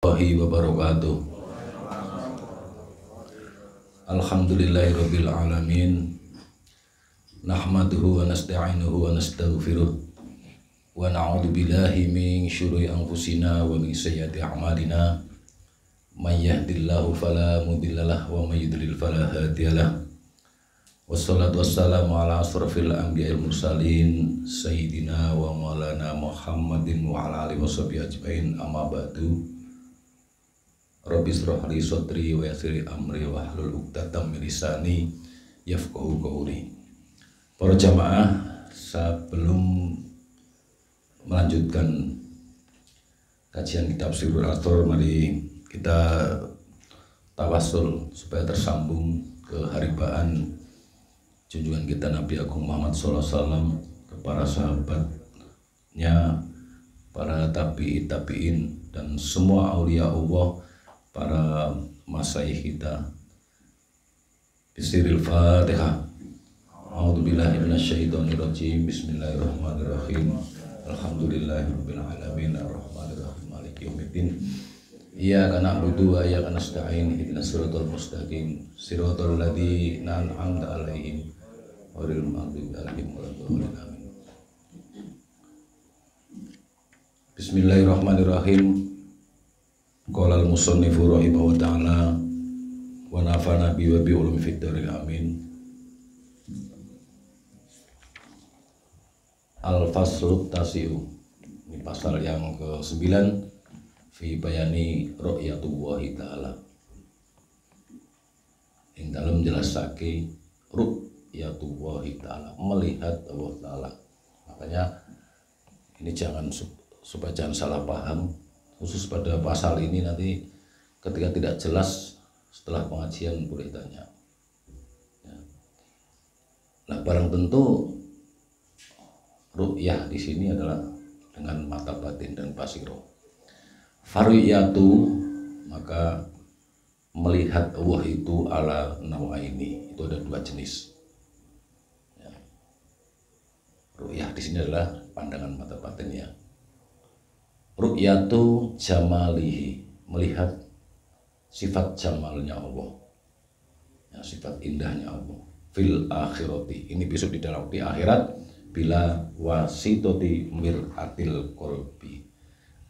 warahmatullahi wabarakatuh. Alhamdulillahirabbil alamin. Nahmaduhu wa nasta'inuhu wa nastaghfiruh. Wa na'udzu billahi min syururi anfusina wa min sayyiati a'malina. May yahdihillahu fala mudhillalah wa may yudlil fala hadiyalah. Wassalatu wassalamu ala asrofil anbiya'il mursalin sayyidina wa maulana Muhammadin wa ala alihi washabihi ajmain, amma ba'du. Rabbi shrah li sadri wa yassir li amri wa hlul 'uqdatam min lisani yafqahu qawli. Para jamaah, sebelum melanjutkan kajian kitab Sirrul Asrar, mari kita tawassul supaya tersambung ke haribaan junjungan kita Nabi Agung Muhammad SAW, ke para sahabatnya, para tabi'in dan semua aulia Allah, para masyayikh kita. Bismillahil Fatihah. A'udzubillahi minasyaitonirrajim. Bismillahirrahmanirrahim. Alhamdulillahirabbil alamin arrahmanirrahim maliki yaumiddin. Iyyaka na'budu wa iyyaka nasta'in. Ihdinas siratal mustaqim. Siratal ladzina an'amta 'alaihim ghairil maghdubi 'alaihim waladdallin. Amin. Bismillahirrahmanirrahim. Qala al-musannifu rahimahu ta'ala wa nafa'ana bi wa bi ulumi fid dharain amin. Al-faslu tasi'u. Ini pasal yang ke-9 fi bayani ru'yatullahi ta'ala. Yang dalam jelasake ru'yatullahi ta'ala, melihat Allah ta'ala. Makanya ini supaya jangan salah paham. Khusus pada pasal ini, nanti ketika tidak jelas setelah pengajian boleh tanya. Ya. Nah, barang tentu ru'yah di sini adalah dengan mata batin dan basiro. Fariyatu, maka melihat Allah itu ala nawaini, itu ada dua jenis. Ya. Ru'yah di sini adalah pandangan mata batin, ya. Ru'yatu jamalihi, melihat sifat jamalnya Allah, ya, sifat indahnya Allah. Fil akhirati, ini besok di dalam di akhirat, bila wasitoti mir'atil qalbi,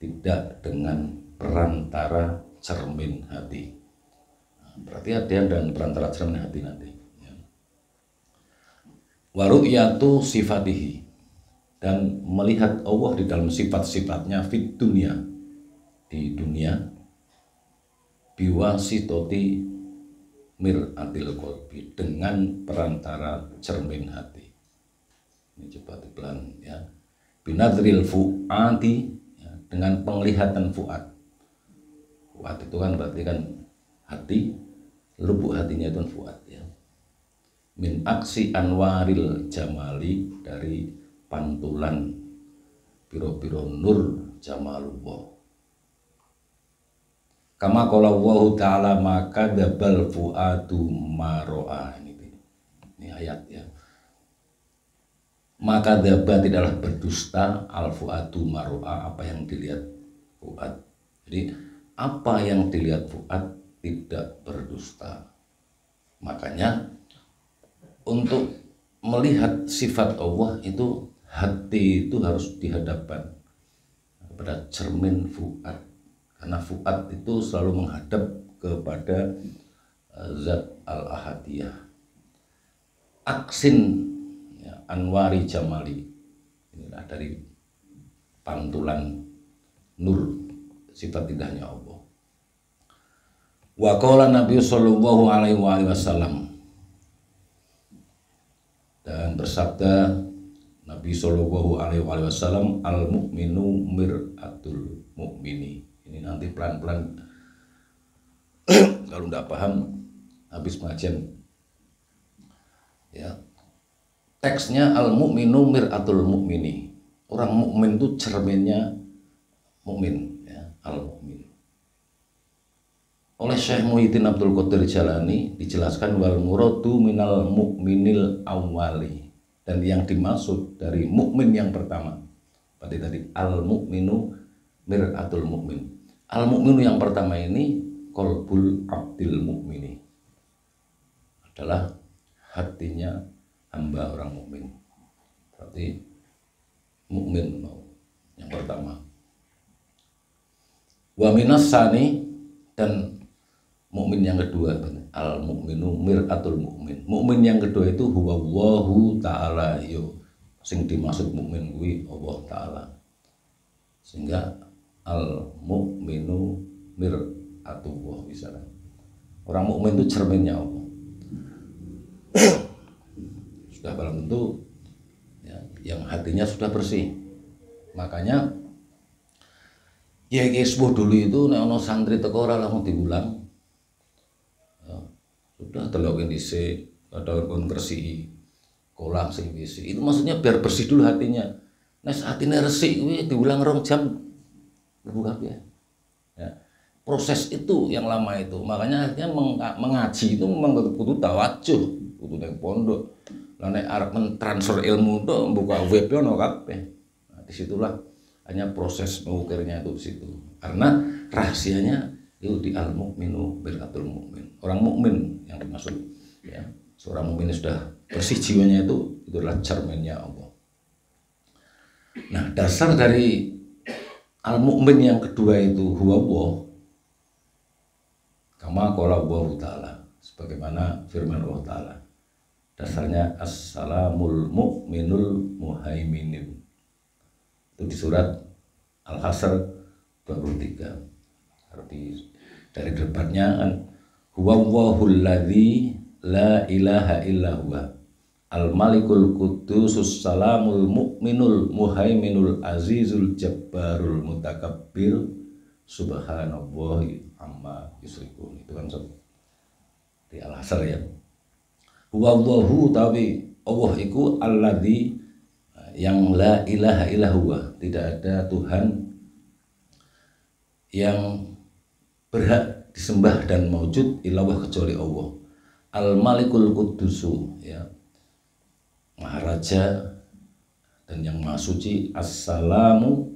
tidak dengan perantara cermin hati. Nah, berarti ada dan perantara cermin hati nanti, ya. Wa ru'yatu sifatihi, dan melihat Allah di dalam sifat-sifatnya fit dunia, di dunia, biwasitoti mir'atil qalbi, dengan perantara cermin hati. Ini coba dipelan, ya. Binadril fu'ati, ya, dengan penglihatan fu'at. Fu'at itu kan berarti kan hati, lubuk hatinya itu fu'at, ya. Min aksi anwaril jamali, dari pantulan biro-biro nur jamalullah. Kama qala Allah ta'ala, maka dabal fu'atu maro'a. Ini ayat, ya. Maka daba tidaklah berdusta al fu'atu maro'a, apa yang dilihat fu'at. Jadi apa yang dilihat fu'at tidak berdusta. Makanya untuk melihat sifat Allah itu, hati itu harus dihadapkan kepada cermin fu'ad, karena fu'ad itu selalu menghadap kepada zat al-ahadiyah. Aksin, ya, anwari jamali, inilah dari pantulan nur sifat indahnya Allah. Wa qala Nabi sallallahu alaihi wasallam, dan bersabda Nabi Shallallahu Alaihi Wasallam, al mukminu mir'atul mukmini. Ini nanti pelan-pelan kalau tidak paham habis pengajian, ya. Teksnya al mukminu mir'atul mukmini. Orang mukmin itu cerminnya mukmin, ya, al mukmin. Oleh Syekh Muhyiddin Abdul Qadir Jalani dijelaskan, wal muradu minal mukminil awwali, dan yang dimaksud dari mukmin yang pertama, tadi al mukminu mir'atul mukmin, Al-mu'minu yang pertama ini qalbul abdil mu'mini, adalah hatinya hamba orang mukmin. Berarti mukmin yang pertama. Wa minas sani, dan mukmin yang kedua, al mukminu mir'atul mukmin. Mukmin yang kedua itu huwa Allahu taala, yo sing dimaksud mukmin kuwi Allah taala. Sehingga al mukminu mir'atullah misalnya. Orang mukmin itu cerminnya Allah. Sudah barang tentu ya, yang hatinya sudah bersih. Makanya ya sepuh dulu itu nek ana santri teko ora langsung diulang. Ya, sudah telokin dhisik, ada kon bersih kolam sing dhisik. Itu maksudnya biar bersih dulu hatinya. Nek hatine resik kuwi diulang 2 jam buka ya. Ya. Proses itu yang lama itu. Makanya akhirnya mengaji itu memang kudu tawajuh, kudu ning pondok. Lah nek arep mentransfer ilmu itu buka web ono kabeh. Nah, disitulah hanya proses mengukirnya itu di situ. Karena rahasianya itu di al-mu'minu mir'atul mu'min. Orang mukmin yang dimaksud ya. Seorang mukmin sudah bersih jiwanya itu adalah cerminnya Allah. Nah, dasar dari al-mu'min yang kedua itu huwa Allah. Kama qala Allah taala, sebagaimana firman Allah taala. Dasarnya assalamul mu'minul muhaiminun. Itu di surat Al-Hasr 23. Arti dari depannya kan huwallahul ladzi la ilaha illa huwa al-malikul qudusus salamul mu'minul muhaiminul azizul jabbarul mutakabbir subhanallahi amma yusyrikun. Itu kan di Al-Hasr ya. Huwallahu, tapi Allah iku alladzi yang la ilaha illa huwa, tidak ada Tuhan yang berhak disembah dan maujud illallah kecuali Allah. Al-Malikul Qudusu, ya, Maharaja dan yang Maha Suci. As-Salamu,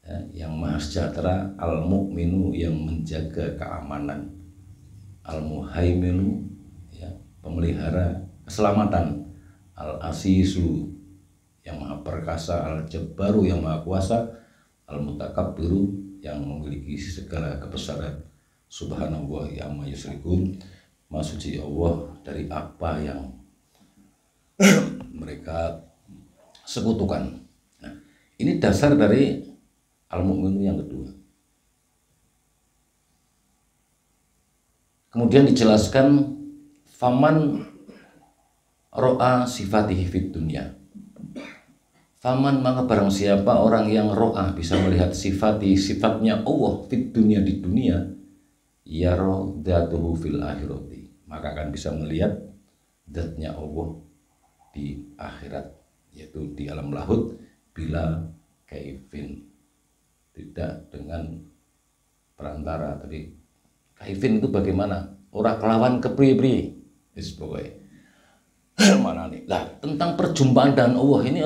ya, yang Maha Sejahtera. Al-Mu'minu, yang menjaga keamanan. Al-Muhaiminu, ya, pemelihara keselamatan. Al-Asisu, yang Maha Perkasa. Al-Jabbaru, yang Maha Kuasa. Al-Mutakabbiru, yang memiliki segala kebesaran. Subhanallah amma yusyrikun, Maha Suci Allah dari apa yang mereka sekutukan. Nah, ini dasar dari al-mu'minu yang kedua. Kemudian dijelaskan faman ro'a sifatihi fid dunya. Faman, maka barang siapa orang yang ro'ah, bisa melihat sifatnya Allah fid dunya, di dunia, yaro dzatuhu fil akhirati, maka akan bisa melihat zatnya Allah di akhirat, yaitu di alam lahut, bila kaifin, tidak dengan perantara. Tadi kaifin itu bagaimana? Orang kelawan kepriye-priye wis pokoke. Mana nih? Lah, tentang perjumpaan dengan Allah ini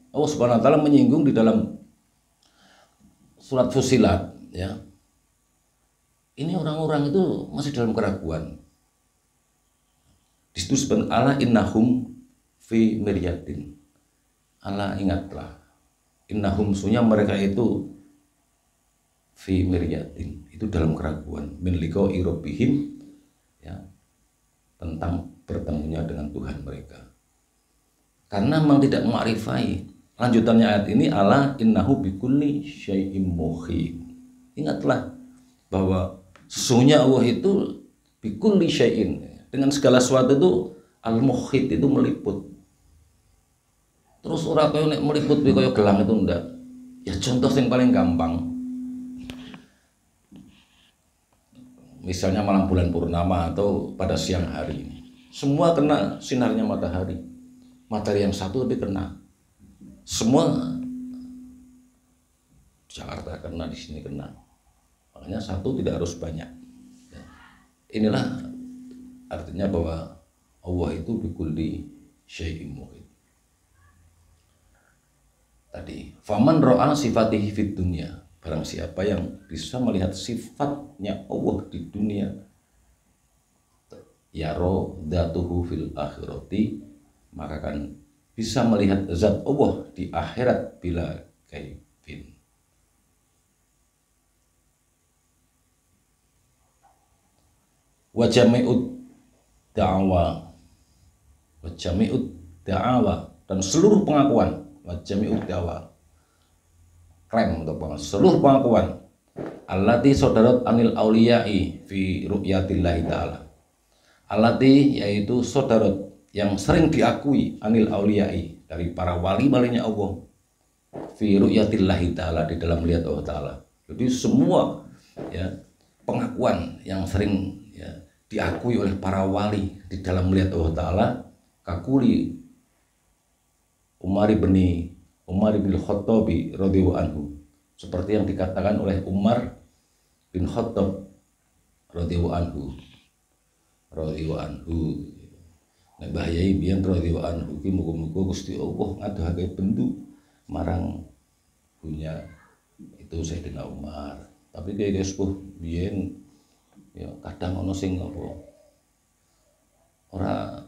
Allah Subhanahu wa taala menyinggung di dalam surat Fussilat, ya. Ini orang-orang itu masih dalam keraguan. Di situ sebenarnya ala innahum fi miryatin. Allah, ingatlah. Innahum, sunya mereka itu fi miryatin, itu dalam keraguan. Min liqa'i rabbihim, ya, tentang bertemunya dengan Tuhan mereka. Karena memang tidak mengakrifai. Lanjutannya ayat ini, ala innahu bikulli syai'im muhit. Ingatlah bahwa sesungguhnya Allah itu bikulli syai'in, dengan segala sesuatu itu al-muhit, itu meliput. Terus orang kaya nek meliput kaya gelang itu ndak. Ya contoh yang paling gampang. Misalnya malam bulan purnama atau pada siang hari. Semua kena sinarnya matahari. Matahari yang satu tapi kena. Semua Jakarta kena, di sini kena. Makanya satu tidak harus banyak. Inilah artinya bahwa Allah itu bikulli syai'in muhit. Tadi faman ro'a sifatihi fid dunya, Barang siapa yang bisa melihat sifatnya Allah di dunia, yaro dzatuhu fil akhirati, maka kan bisa melihat zat Allah di akhirat bila kaifin. Wa jami'ud da'awa dan seluruh pengakuan, wa jami'ud da'awa klaim untuk seluruh pengakuan allati sodarat anil auliyai fi ru'yatillahi ta'ala, allati yaitu sodarat yang sering diakui anil auliyai dari para wali-walinya Allah fi ru'yatillahi ta'ala di dalam melihat Allah Ta'ala. Jadi semua ya pengakuan yang sering ya diakui oleh para wali di dalam melihat Allah Ta'ala, kakuli Umar bin Khattab radhiyallahu anhu, seperti yang dikatakan oleh Umar bin Khattab radhiyallahu anhu. Nek bahayai biyen radhiyallahu anhu ki muga-muga Gusti Allah ngadohake bendu marang punya itu Sayyidina Umar. Tapi kayak sepuh biyen ya kadang ono sing apa ora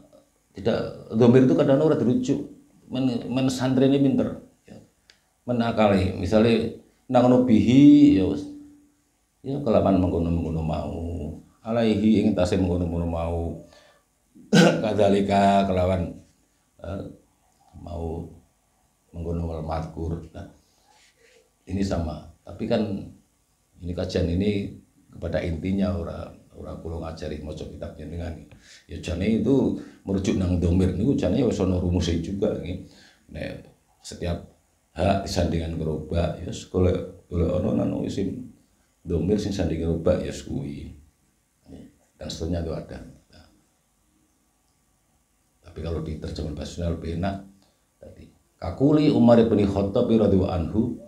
tidak domir itu kadang ora dirujuk men santrene pinter ya. Menakali misalnya nang ono bihi ya wis ya kelapan mengkono-mengkono mau alaihi ing tase mengkono-mengkono mau kadzalika kelawan mau mengkono wal mazkur. Nah, ini sama, tapi kan ini kajian ini kepada intinya ora kula ngajari maca kitab jenengan. Ya jane itu merujuk nang domir niku jane wis ana rumuse juga nggih. Nek setiap hak disandingan karo ba ya golek ana nang isim domir sing sandingan karo ba ya kuwi. Dan seterusnya itu ada. Nah, tapi kalau di terjemahan bahasa lebih enak tadi. Kakuli Umar bin Khattab radhiyallahu anhu,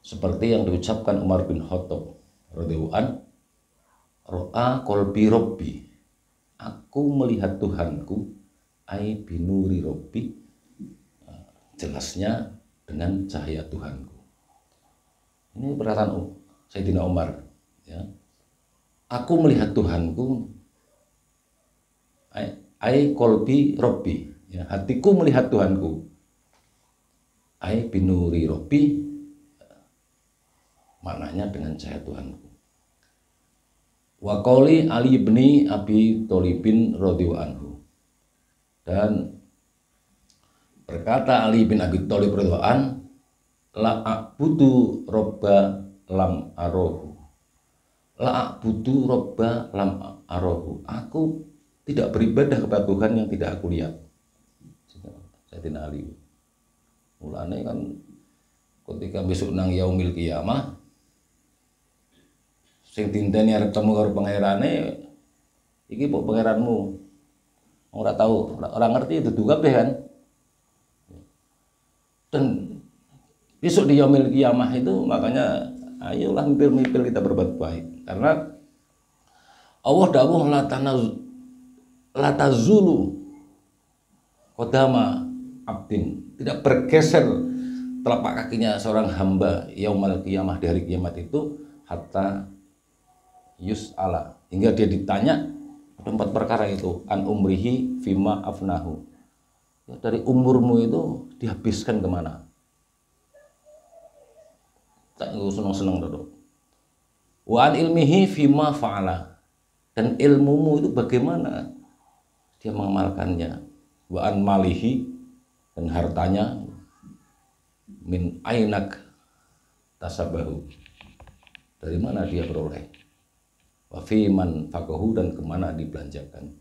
seperti yang diucapkan Umar bin Khattab radhiyallahu anhu, ro'a qalbi rabbi, aku melihat Tuhanku, ai binuri rabbi, jelasnya dengan cahaya Tuhanku. Ini perkataan Sayyidina Umar ya. Aku melihat Tuhanku, ai qalbi rabbi ya, hatiku melihat Tuhanku, ai binuri rabbi, maknanya dengan cahaya Tuhanku. Wa qauli Ali bin Abi Thalibin radhiyallahu anhu, dan berkata Ali bin Abi Thalib radhiyallahu an, la a'budu robba lam arohu, la a'budu robba lam arohu, aku tidak beribadah kepada Tuhan yang tidak aku lihat. Sayyidina Ali mulane kan ketika besok nang yaumil qiyamah sing dinteni arep temu karo pangerane iki kok pangeranmu ora tahu, ora ngerti itu kabeh kan. Dan besok di yaumil qiyamah itu makanya ayolah mipil-mipil kita berbuat baik, karena Allah dawuh la tazulu qadama abdin, tidak bergeser telapak kakinya seorang hamba yaumil qiyamah, di hari kiamat itu, hatta yus'ala, hingga dia ditanya ada 4 perkara itu, an umrihi fima afnahu, ya, dari umurmu itu dihabiskan kemana. Tak seneng-seneng dulu. Wa an ilmihi fima fa'ala, dan ilmumu itu bagaimana dia mengamalkannya. Wa an malihi, dan hartanya, min ainak tasabahu, dari mana dia beroleh. Wa fi man faqahu, dan kemana dibelanjakan.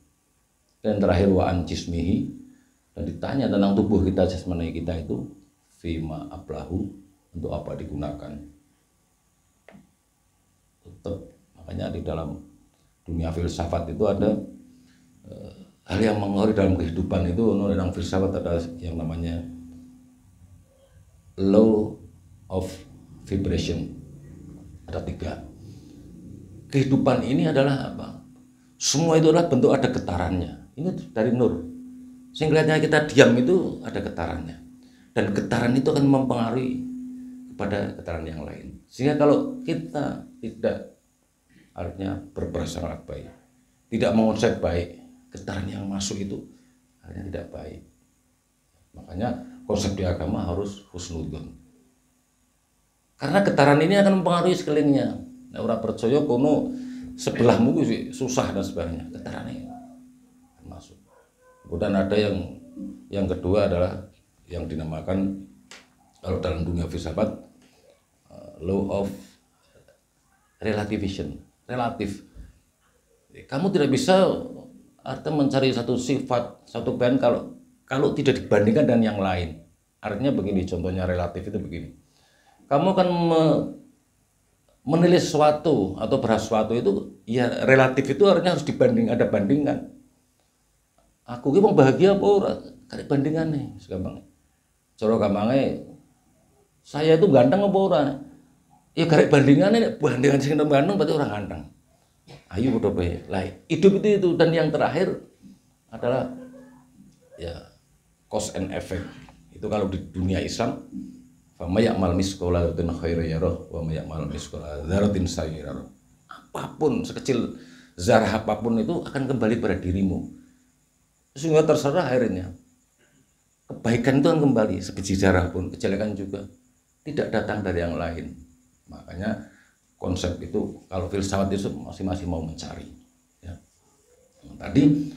Dan terakhir wa an jismihi, dan ditanya tentang tubuh kita, jasmani kita itu, fima ablahu, untuk apa digunakan. Tetap makanya di dalam dunia filsafat itu ada hal yang mengaruhi dalam kehidupan itu. Dalam filsafat ada yang namanya law of vibration. Ada 3. Kehidupan ini adalah apa? Semua itu adalah bentuk ada getarannya. Ini dari nur. Sehingga kita diam itu ada getarannya. Dan getaran itu akan mempengaruhi pada keterangan yang lain. Sehingga kalau kita tidak artinya berprasangka baik, tidak mengonsep baik, keterangan yang masuk itu artinya tidak baik. Makanya konsep di agama harus husnudzon. Karena getaran ini akan mempengaruhi sekelilingnya. Nah, orang percaya kono sebelahmu susah dan sebagainya. Getaran ini masuk. Kemudian ada yang kedua adalah yang dinamakan kalau dalam dunia filsafat law of relativism. Relatif. Kamu tidak bisa artinya mencari satu sifat, satu bahan kalau tidak dibandingkan dengan yang lain. Artinya begini, contohnya relatif itu begini. Kamu akan menilai sesuatu atau bahas sesuatu itu ya relatif, itu artinya harus ada bandingkan. Aku ki wong bahagia apa ora? Karek bandingane, gampang. Cara gampangnya saya itu ganteng apa ora? Ya karek bandingane, bandingan sing ganteng berarti orang ganteng. Ayo padha bae. Lah hidup itu dan yang terakhir adalah ya cause and effect. Itu kalau di dunia Islam Fama ya'mal misqala dzarratin khairan yarah wa may ya'mal misqala dzarratin syarran yarah. Apapun, sekecil zarah apapun itu akan kembali pada dirimu. Sehingga terserah akhirnya. Kebaikan itu akan kembali, sebiji zarah pun, kejelekan juga tidak datang dari yang lain. Makanya konsep itu kalau filsafat itu masing-masing mau mencari. Ya. Tadi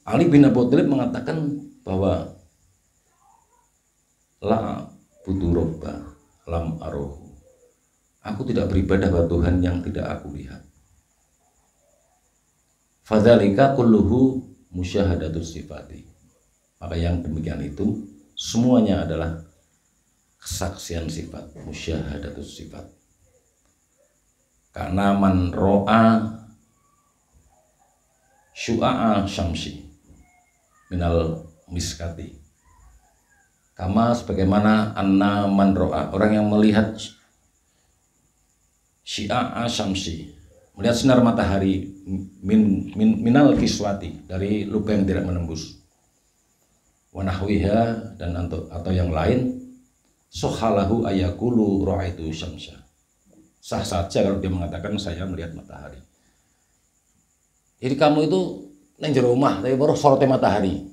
Ali bin Abi Thalib mengatakan bahwa la buturoba lam arohu. Aku tidak beribadah pada Tuhan yang tidak aku lihat. Fadzalika kulluhu musyahadatus sifati. Maka yang demikian itu semuanya adalah kesaksian sifat, musyahadatus sifat. Karena man ro'a syu'a'a syamsi minal miskati. Kama sebagaimana anna man ro'a, orang yang melihat syia'a syamsi, melihat sinar matahari minal kiswati, dari lubang yang tidak menembus, wanahwiha, dan atau yang lain, sohalahu ayakulu ro'aitu syamsa. Sah saja kalau dia mengatakan saya melihat matahari. Jadi kamu itu neng jero omah tapi baru sorotnya matahari.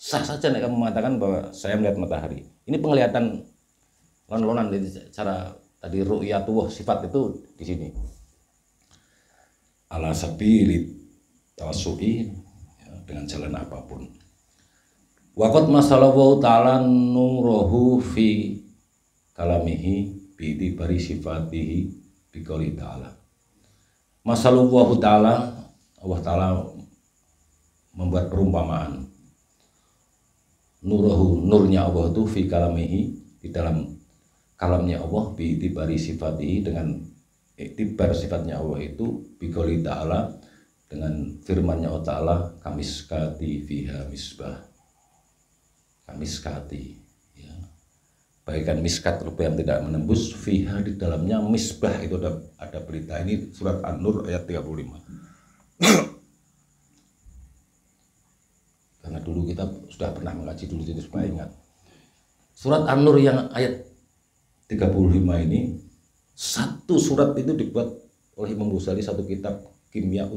Sah saja nek kamu mengatakan bahwa saya melihat matahari. Ini penglihatan lon-lonan, cara tadi ru'yatullah sifat itu di sini. Ala sabili tawassu'i, ya, dengan jalan apapun. Waqat masallahu ta'ala nuruhu fi kalamihi bi bari sifatihi bi qouli ta'ala. Masallahu ta'ala, Allah Ta'ala membuat perumpamaan. Nuruhu, nurnya Allah itu fi kalamihi, di dalam kalamnya Allah, bi itibari sifatihi, dengan iktibar sifatnya Allah itu, bi qouli ta'ala, dengan firmannya Allah Ta'ala, kamiskati fiha misbah. Kamiskati, ya. Bagaikan miskat, rupa yang tidak menembus, fiha, di dalamnya misbah. Itu ada berita, ini surat An-Nur ayat 35. Karena dulu kita sudah pernah mengaji dulu, jadi supaya ingat. Surat An-Nur yang ayat 35 ini, satu surat itu dibuat oleh Imam Ghazali, satu kitab kimia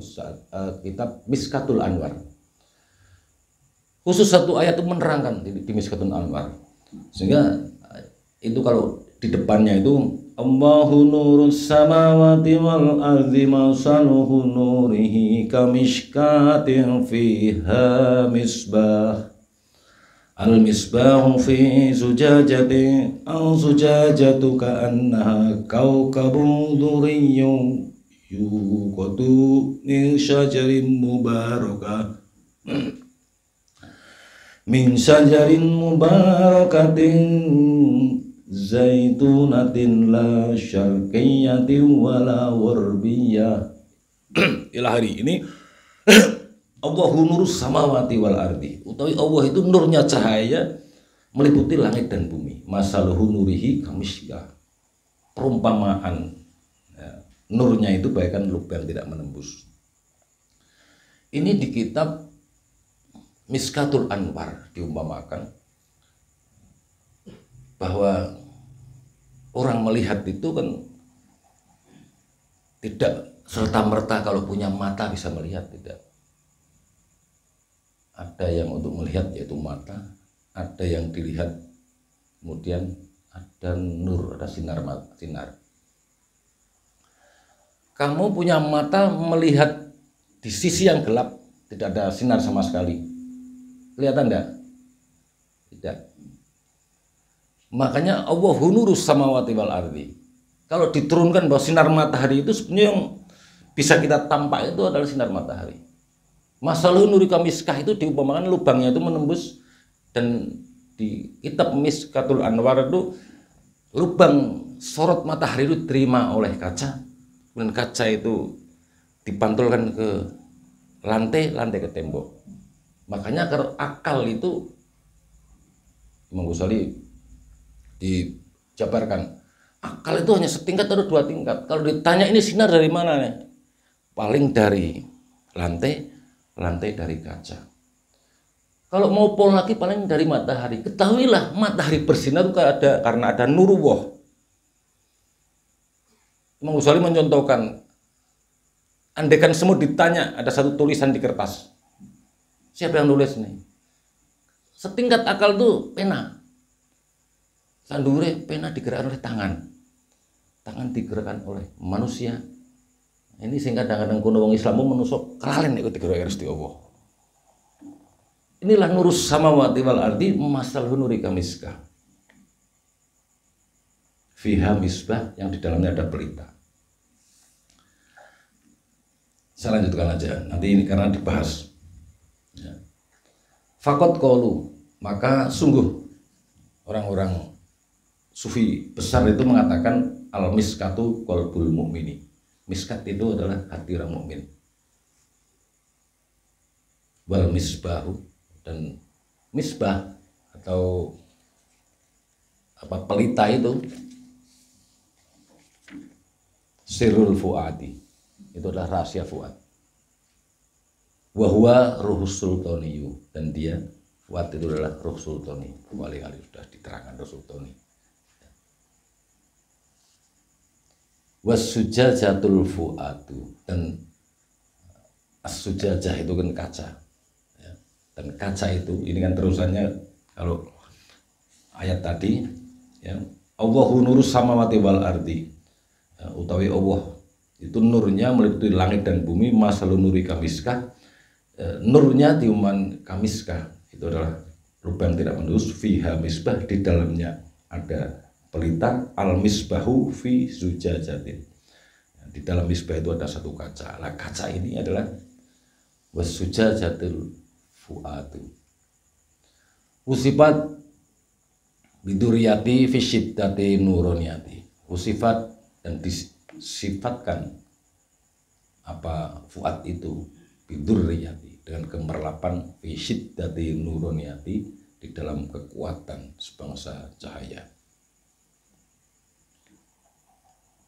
kitab Miskatul Anwar. Khusus satu ayat itu menerangkan di Miskatul Anwar. Sehingga itu kalau di depannya itu Allahu nurus samawati wal ardi masaluhu nurihi kamishkatin fiha misbah al misbahu fi zujajatin aw zujajatu ka'annaha kawkabun duriyyun yuqadu min syajarin mubarakatin zaitunatin la syarqiyatin wala warbiyah. Ila hari ini Allahu nurus samawati wal ardi, utawi Allah itu nurnya cahaya meliputi langit dan bumi. Masaluhu nurihi kamiskah, perumpamaan ya, nurnya itu bagaikan lubang tidak menembus. Ini di kitab Miskatul Anwar diumpamakan bahwa orang melihat itu kan tidak serta-merta kalau punya mata bisa melihat, tidak. Ada yang untuk melihat yaitu mata, ada yang dilihat kemudian ada nur, ada sinar. Kamu punya mata melihat di sisi yang gelap, tidak ada sinar sama sekali. Kelihatan enggak? Tidak. Makanya Allahu nurus samawati wal ardi. Kalau diturunkan bahwa sinar matahari itu sebenarnya yang bisa kita tampak itu adalah sinar matahari. Masalah nurika miskah itu diumpamakan lubangnya itu menembus, dan di kitab Miskatul Anwar itu lubang sorot matahari itu diterima oleh kaca, dan kaca itu dipantulkan ke lantai ke tembok. Makanya kalau akal itu Imam Ghazali dijabarkan, akal itu hanya setingkat atau 2 tingkat. Kalau ditanya ini sinar dari mana nih? Paling dari lantai dari kaca. Kalau mau pol lagi paling dari matahari. Ketahuilah matahari bersinar itu karena ada nurullah. Imam Ghazali mencontohkan, andaikan semua ditanya, ada satu tulisan di kertas, siapa yang nulis nih? Setingkat akal tuh pena. Sandure pena digerakkan oleh tangan digerakkan oleh manusia. Ini sehingga kadang-kadang kuno wong Islam menusuk kelalen ikut digerak Gusti Allah. Inilah nurus samawati wal ardi masal nurika miskah. Fiha misbah, yang di dalamnya ada pelita. Saya lanjutkan aja, nanti ini karena dibahas. Ya. Fakot qalu, maka sungguh orang-orang sufi besar itu mengatakan al miskatu qalbul mu'mini. Miskat itu adalah hati orang mukmin. Wal misbahu, dan misbah atau pelita itu sirrul fuadi, itu adalah rahasia fuad. Wa huwa ruhus sultaniyu, dan dia fuad itu adalah ruh sultani. Kali-kali sudah diterangkan ruh sultani. Wasujajatul fuadu, dan as-sujajah itu kan kaca. Ya. Dan kaca itu, ini kan terusannya kalau ayat tadi, ya, Allahu nurus samawati wal ardi. Ya, utawi Allah itu nurnya meliputi langit dan bumi. Masalun nuri kamiskah, nurnya tiuman kamiskah itu adalah lubang tidak menembus. Fiha misbah, di dalamnya ada pelita. Al misbahu fi zujajatin, di dalam misbah itu ada satu kaca. Nah, kaca ini adalah wasujajatul fuadu. Usifat biduriyati fi syiddati nuroniyati. Usifat, dan disifatkan apa fuad itu biduriyati, dengan kemerlapan fi syiddati nuroniyati, di dalam kekuatan sebangsa cahaya.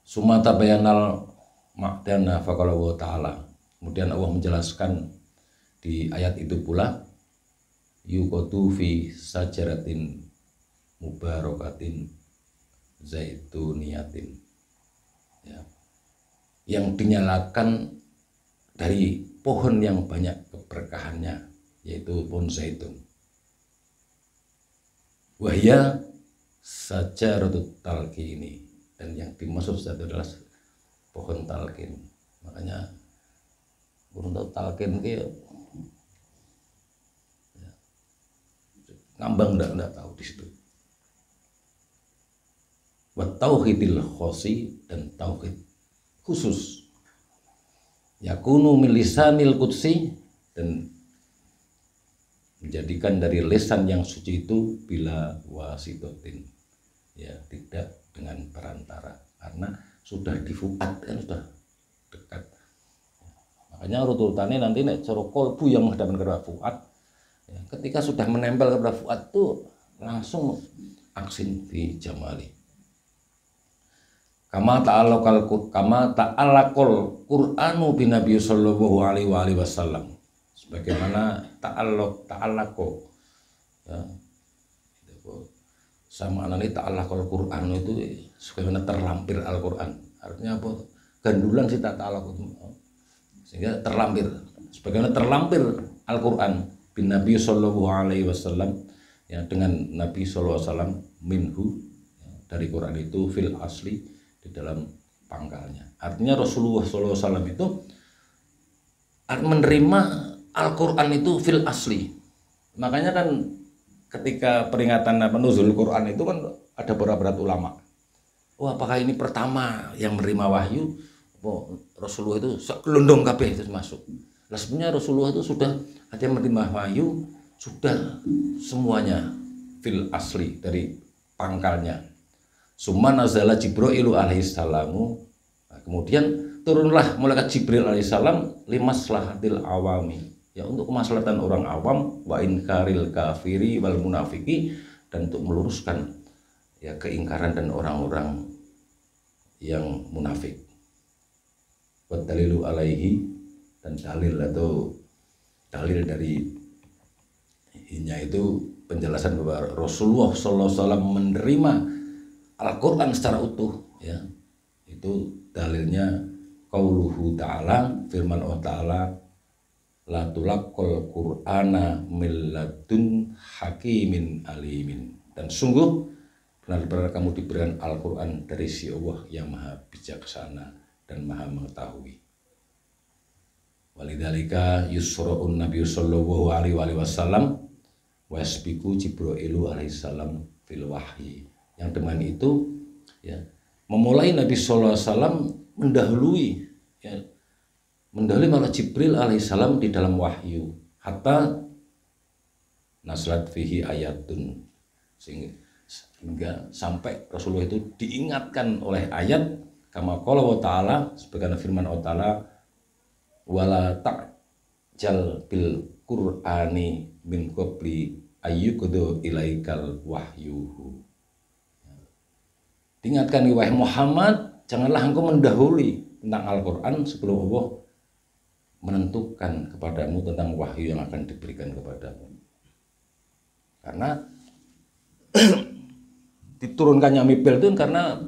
Sumata bayanal ma'dana faqala wa ta'ala. Kemudian Allah menjelaskan di ayat itu pula, yuqatu fi sajaratin mubarakatin zaituniyatin, ya, yang dinyalakan dari pohon yang banyak keberkahannya, yaitu pohon zaitun. Wahya sajaratut talqini, dan yang dimaksud itu adalah pohon talqin. Makanya burung tahu talqin itu ya, ngambang enggak tahu di situ. Wa tauhidil khosi, dan tauhid khusus. Yakunu min lisanil qudsi, dan menjadikan dari lisan yang suci itu bila wasitotin, ya, tidak dengan perantara, karena sudah di fuad, kan sudah dekat. Makanya urutannya nanti nek cara kolbu yang menghadapkan kepada fuad, ya, ketika sudah menempel kepada fuad itu langsung aksin fi jamali. Kama ta'allaqal Qur'anu bin Nabi sallallahu alaihi wasallam. Sebagaimana ta'allaqo, ya, sama anani ta'allaqal Quran itu sebagaimana terlampir Al-Quran. Artinya apa? Gandulan sita ta'allaq sehingga terlampir sebagaimana terlampir Al-Quran bin Nabi sallallahu alaihi wasallam ya, dengan Nabi sallallahu alaihi wasallam minhu ya, dari Quran itu fil asli di dalam pangkalnya. Artinya Rasulullah sallallahu alaihi wasallam itu menerima Al-Quran itu fil asli. Makanya kan ketika peringatan nuzul Quran itu kan ada beberapa ulama. Oh, apakah ini pertama yang menerima wahyu? Oh, Rasulullah itu gelondong kabeh itu masuk. Nah, sebenarnya Rasulullah itu sudah ada yang menerima wahyu, sudah semuanya fil asli dari pangkalnya. Summa nazala Jibril alaihisalamu. Nah, kemudian turunlah malaikat Jibril alaihissalam limaslahatil awami, ya untuk kemaslahatan orang awam, wa inkaril kafiri wal munafiki, dan untuk meluruskan ya keingkaran dan orang-orang yang munafik. Wa dalilu alaihi, dan dalil atau dalil dari inya itu penjelasan bahwa Rasulullah sallallahu alaihi wasallam menerima Al-Qur'an secara utuh ya. Itu dalilnya qauluhu ta'ala, firman Allah ta'ala, la tulaqqal qur'ana min ladun hakimin alimin, dan sungguh benar-benar kamu diberikan Al-Qur'an dari si Allah yang maha bijaksana dan maha mengetahui. Walidzalika yusra'un Nabi sallallahu alaihi wasallam wa yasbiqu Jibril alaihi salam fil wahyi. Yang dengan itu ya memulai Nabi sallallahu alaihi wasallam mendahului ya, mendahului malah Jibril alaihissalam di dalam wahyu hatta naslat fihi ayatun, sehingga sampai Rasulullah itu diingatkan oleh ayat kama qala wa ta'ala, sebagaimana firman Allah ta'ala, wala ta'jal bil qur'ani min qabli ayyuqdu ilaikal wahyuhu. Diingatkan wahai Muhammad, janganlah engkau mendahului tentang Al-Quran sebelum Allah menentukan kepadamu tentang wahyu yang akan diberikan kepadamu. Karena diturunkannya mipil itu karena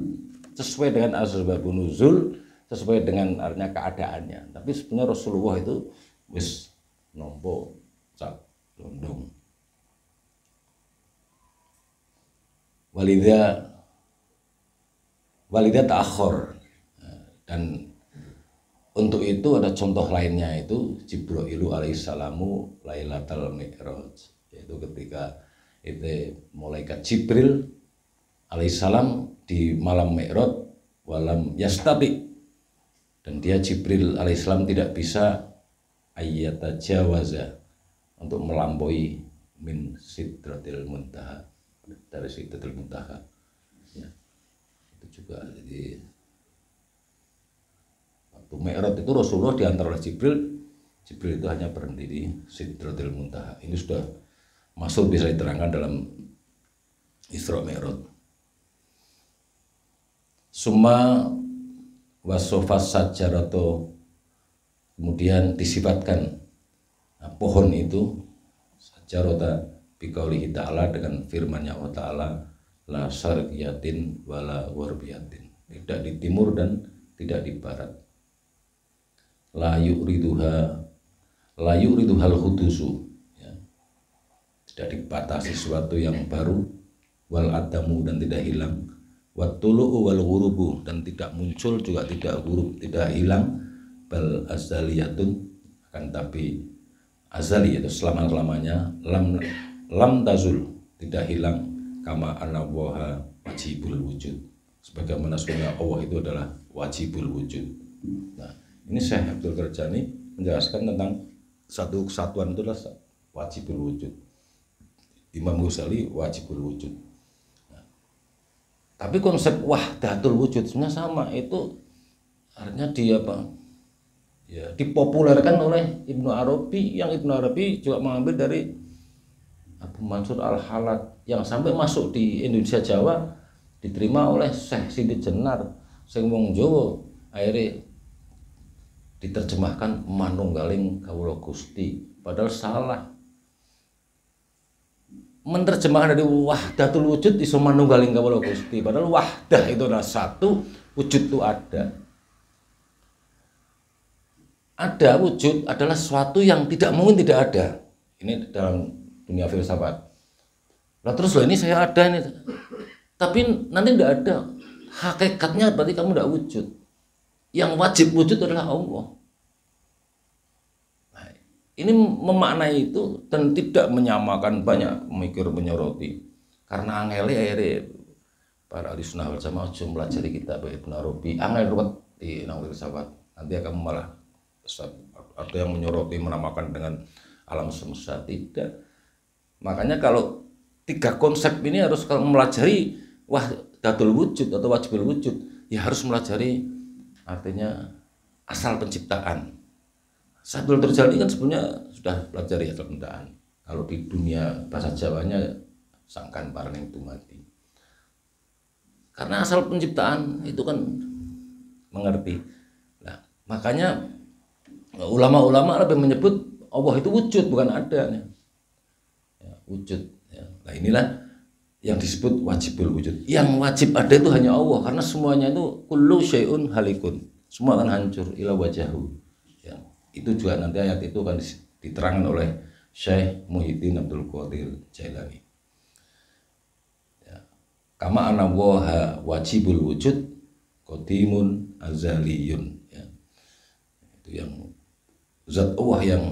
sesuai dengan asbabun nuzul, sesuai dengan artinya keadaannya. Tapi sebenarnya Rasulullah itu wis nompo cak londong. Walidah ta'akhir. Dan untuk itu ada contoh lainnya, itu Jibril alaihisalamu Lailatul Mi'raj, yaitu ketika itu malaikat Jibril alaihissalam di malam Mi'raj walam yastati, dan dia Jibril alaihissalam tidak bisa ayyatajawaza untuk melampaui min sidratil muntaha, dari sidratil muntaha ya. Itu juga jadi waktu Mi'raj itu Rasulullah diantar oleh Jibril itu hanya berhenti di Sidratil Muntaha. Ini sudah masuk, bisa diterangkan dalam Isra Mi'raj. Summa wasofas sajarato, kemudian disifatkan pohon itu sajarota biqaulihi ta'ala, dengan firman-Nya Allah ta'ala, la syarqiyatin wala warbiyatin, tidak di timur dan tidak di barat. La yuriduhal hudusu ya. Tidak dibatasi sesuatu yang baru, wal adamu, dan tidak hilang, wattulu'u wal ghurubu, dan tidak muncul juga tidak huruf, tidak hilang, bal azaliyatun, akan tapi azali, yaitu selama-lamanya, lam tazul, tidak hilang, kama anawaha wajibul wujud, sebagaimana sebenarnya Allah itu adalah wajibul wujud. Nah, ini Syekh Abdul Qarjani menjelaskan tentang satu kesatuan itu adalah wajibul wujud. Imam Ghazali wajibul wujud. Nah, tapi konsep wahdatul wujud sebenarnya sama, itu artinya dia apa? Ya, dipopulerkan oleh Ibnu Arabi, yang Ibnu Arabi juga mengambil dari Abu Mansur Al-Halat, yang sampai masuk di Indonesia Jawa diterima oleh Syekh Sidi Jenar sing wong Jawa, akhirnya diterjemahkan manunggaling kawula Gusti, padahal salah. menerjemahkan dari wahdatul wujud iso manunggaling kawula Gusti. Padahal wahdah itu adalah satu, wujud itu ada. Ada wujud adalah sesuatu yang tidak mungkin tidak ada. Ini dalam dunia filsafat. Nah terus loh ini saya ada ini. Tapi nanti tidak ada. Hakikatnya berarti kamu tidak wujud. Yang wajib wujud adalah Allah. Nah, ini memaknai itu dan tidak menyamakan banyak memikir menyoroti. Karena angele akhirnya para ahli sunnah wal jamaah pelajari kitab Ibnu Arabi angel ruwet di nang filsafat. Nanti akan malah ada yang menyoroti menamakan dengan alam semesta, tidak. Makanya kalau tiga konsep ini harus kalau mempelajari wahdatul wujud atau wajibul wujud ya harus mempelajari artinya asal penciptaan. Sabil terjadi kan sebenarnya sudah pelajari asal penciptaan. Kalau di dunia bahasa Jawanya sangkan paring tumati. Karena asal penciptaan itu kan mengerti. Nah, makanya ulama-ulama lebih menyebut Allah itu wujud bukan ada. Ya, wujud. Ya. Nah inilah yang disebut wajibul wujud. Yang wajib ada itu hanya Allah karena semuanya itu kullu syai'un halikun. Semua akan hancur ila wajahu. Ya. Itu juga nanti ayat itu akan diterangkan oleh Syekh Muhyiddin Abdul Qadir Jailani. Ya. Kama anna waha wajibul wujud qadimun azaliyun. Ya. Itu yang zat Allah yang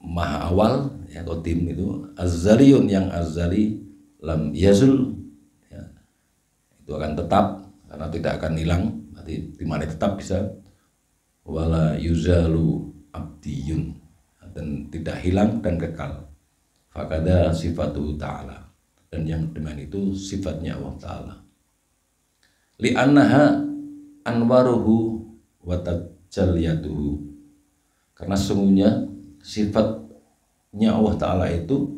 maha awal ya, qadim itu azaliyun yang azali lam yazul ya, itu akan tetap karena tidak akan hilang, berarti dimana tetap bisa wala yuzalu abdiyun dan tidak hilang dan kekal fakada sifatu ta'ala dan yang demikian itu sifatnya Allah ta'ala li'annaha anwaruhu wa tajalliyatuhu karena sesungguhnya sifatnya Allah Ta'ala itu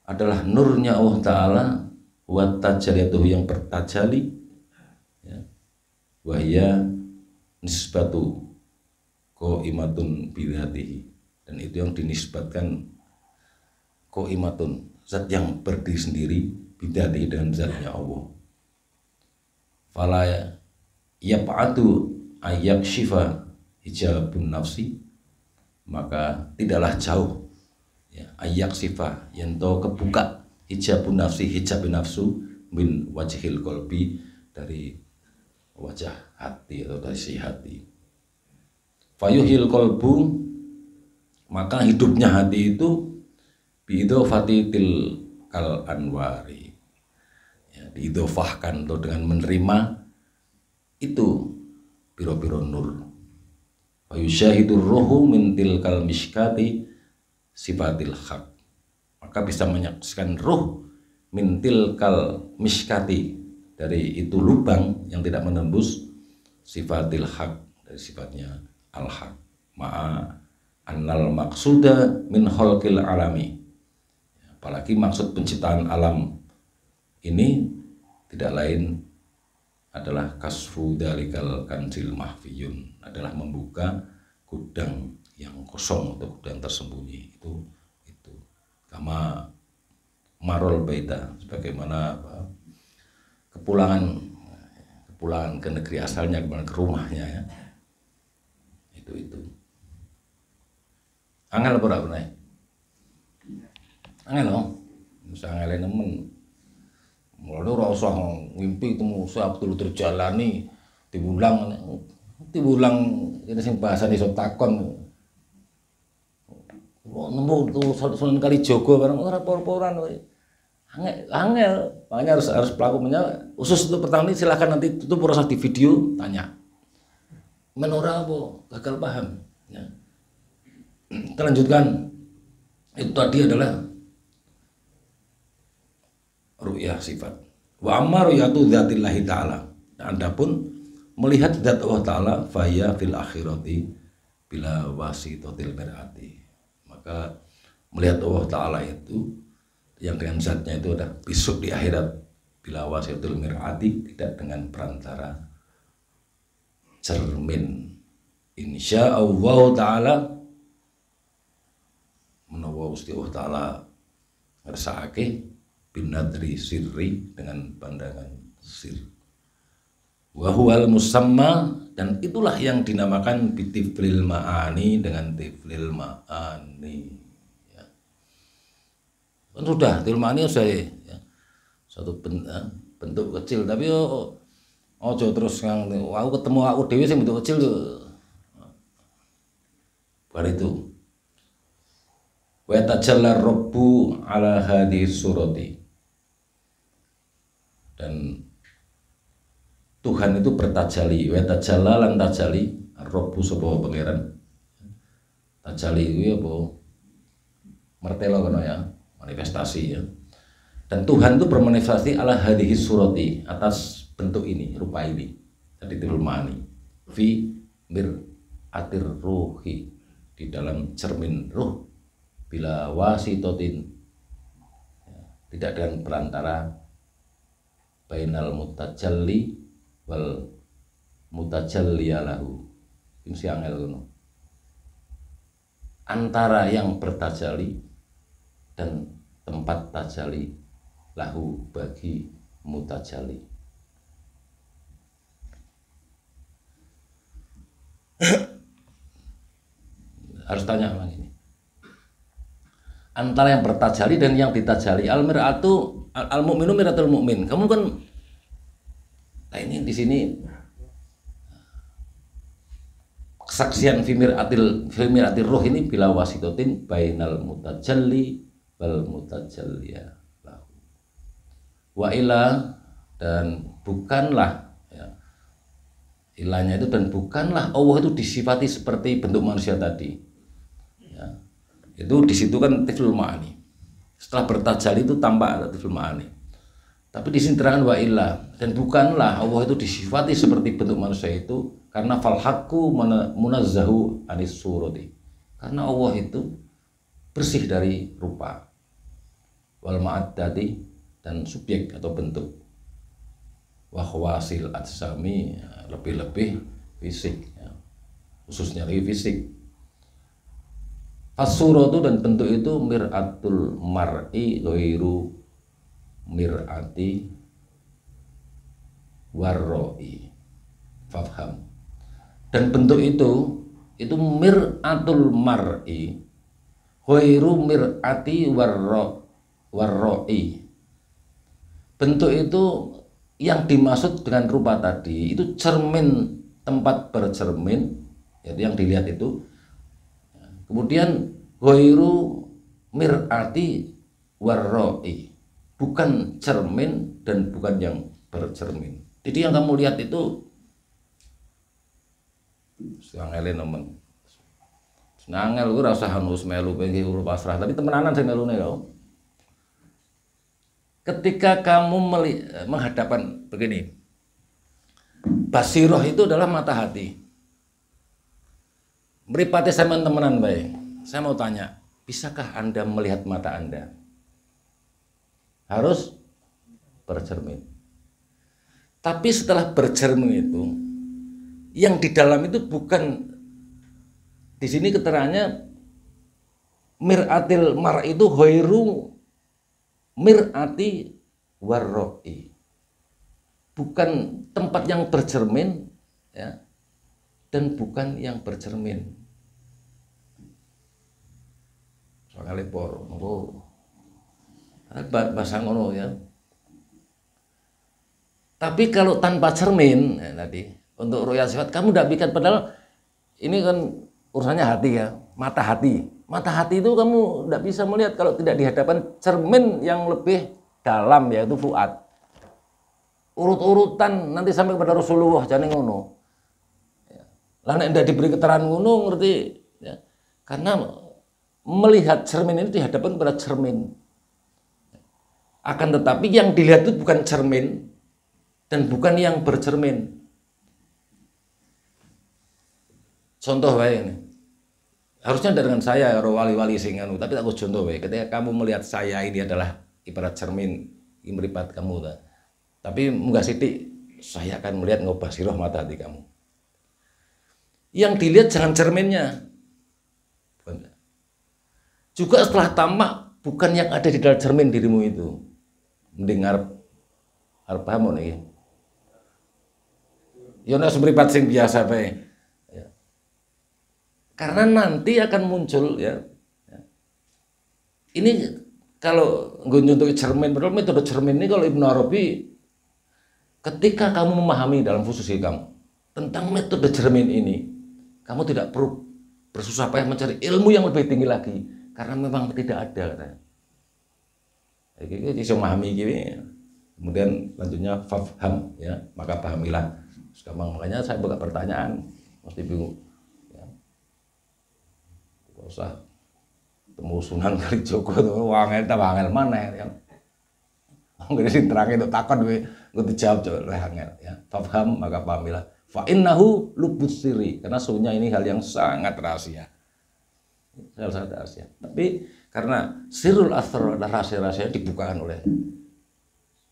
adalah nurnya Allah Ta'ala wa tajalliyatuhu yang bertajali ya. Wahya nisbatu qaimatun bidatihi dan itu yang dinisbatkan qaimatun zat yang berdiri sendiri bidatihi dengan zatnya Allah fala yab'atu ayak syifa hijabun nafsi maka tidaklah jauh ya, ayak syifa yang tahu kebuka hijabun nafsi hijab nafsu min wajhil qalbi dari wajah hati atau dari si hati fayuhil qalbu maka hidupnya hati itu biidofati til kal anwari ya, diidofahkan atau dengan menerima itu biro-biro nur wa yusyahidur ruhu min tilkal mishkati sifatil haq maka bisa menyaksikan ruh min tilkal mishkati dari itu lubang yang tidak menembus sifatil haq dari sifatnya al haq ma'a annal maqsuda min khalqil alami apalagi maksud penciptaan alam ini tidak lain adalah kasfu dalikal kanzil mahfiyun adalah membuka gudang yang kosong atau gudang tersembunyi itu kama marol baita sebagaimana kepulangan ke negeri asalnya ke rumahnya ya itu angel ora bener angel loh angel nemen mulai ora usah ngimpi ketemu Abdul terjalani diulang ini sing bahasane iso takon nemu tuh Sunan Kalijaga bareng ora por-poran angel makanya harus pelakunya khusus untuk pertama ini silahkan nanti tutup proses di video tanya menora apa gagal paham ya. Kita lanjutkan itu tadi adalah ru'yah sifat wa amma ru'yatu dzatillahi ta'ala adapun melihat zat Allah Ta'ala faya fil akhirati bila wasitatil mir'ati maka melihat Allah Ta'ala itu yang dengan zatnya itu ada besok di akhirat bila wasitatil mir'ati tidak dengan perantara cermin insya Allah Ta'ala menawa Gusti Allah taala ngersakake binadri sirri dengan pandangan sir. Wa huwal musamma, dan itulah yang dinamakan bitiflil ma'ani dengan tiflil ma'ani. Ya. Kan sudah tiflil ma'ani sudah ya. Satu bentuk kecil, tapi ojo terus yang aku ketemu aku dewi sing bentuk kecil bar itu. Wa tajalla rabbu ala hadhihi surati, dan Tuhan itu bertajali, wa tajalla lan tajali rabbu sapa pangeran. Tajali kuwi apa? Mertelo kono ya, manifestasi ya. Dan Tuhan itu bermanifestasi ala hadhihi surati, atas bentuk ini, rupa ini. Tadi tilmani fi atir ruhi, di dalam cermin ruh, bila wasitotin ya, tidak dengan perantara bainal mutajalli wal mutajalliyalahu. Ini si angel kuno. Antara yang bertajali dan tempat tajali lahu bagi mutajali. Harus tanya sama ini. Antara yang bertajali dan yang ditajali. Al-mir'atu al-mu'minu miratul mu'min. Kamu kan, nah ini di sini kesaksian fimiratil roh ini bila wasitotin bainal mutajalli wal mutajalliya lahu. Wa ila, dan bukanlah ya, ilahnya itu, dan bukanlah Allah itu disifati seperti bentuk manusia tadi ya. Itu di situ kan tiflul ma'ani, setelah bertajali itu tampak ada tiflul ma'ani, tapi di sini terangkan wa ila, dan bukanlah Allah itu disifati seperti bentuk manusia itu, karena fal haqqu munazzahu anis surati, karena Allah itu bersih dari rupa, wal ma'addati, dan subjek atau bentuk, wa khawasil ajsami, lebih-lebih fisik ya, khususnya lagi fisik. As-suratu, dan bentuk itu mir'atul mar'i ghairu mir'ati warro'i, fafham. Dan bentuk itu mir'atul mar'i ghairu mir'ati warro'i. Bentuk itu yang dimaksud dengan rupa tadi itu cermin, tempat bercermin, jadi yang dilihat itu. Kemudian ghairu mir'ati warro'i, bukan cermin dan bukan yang bercermin. Jadi yang kamu lihat itu angel nemen. Angel ku rasa hanus melu pengen urip pasrah, tapi temenanan sing melune kau. Ketika kamu menghadapkan begini, basiroh itu adalah mata hati. Mripate sampean temenan bae. Saya mau tanya, bisakah Anda melihat mata Anda? Harus bercermin. Tapi setelah bercermin itu, yang di dalam itu bukan, di sini keterangannya mir'atil mar itu ghairu mir'ati warro'i, bukan tempat yang bercermin ya, dan bukan yang bercermin. Soalnya por, bahasa ngono ya. Tapi kalau tanpa cermin ya, tadi untuk ru'yat sifat kamu tidak bikin, padahal ini kan urusannya hati ya, mata hati. Mata hati itu kamu tidak bisa melihat kalau tidak di hadapan cermin yang lebih dalam, yaitu fuad. Urut-urutan nanti sampai kepada Rasulullah jane ngono. Lah nek ndak diberi keterangan ngono ngerti ya. Karena melihat cermin ini dihadapkan kepada cermin. Akan tetapi yang dilihat itu bukan cermin dan bukan yang bercermin. Contoh wae ini. Harusnya dengan saya karo wali-wali sing anu, tapi aku contoh wae. Ketika kamu melihat saya ini adalah ibarat cermin imripat kamu ta. Tapi munggah sithik saya akan melihat ngobah sirah mata hati kamu. Yang dilihat jangan cerminnya. Juga setelah tamak bukan yang ada di dalam cermin dirimu itu. Mending arep paham nih. Ya nek semripat sing biasa bae. Ya. Karena nanti akan muncul ya. Ini kalau untuk cermin, padahal metode cermin ini kalau Ibnu Arabi ketika kamu memahami dalam posisi kamu tentang metode cermin ini, kamu tidak perlu bersusah payah mencari ilmu yang lebih tinggi lagi karena memang tidak ada katanya. Ini bisa memahami gini. Kemudian lanjutnya fafham ya, maka pahamilah. Sekarang makanya saya buka pertanyaan, mesti bingung. Ya. Tidak usah temu Sunan Kalijogo tuh wangel ta wangel mana ya. Nggak sih terangin untuk takon gue dijawab coba angel ya. Fafham maka pahamilah. Fa innahu lubus siri, karena sesungguhnya ini hal yang sangat rahasia. Sangat rahasia. Tapi karena sirul asrar adalah rahasia-rahasia dibukakan oleh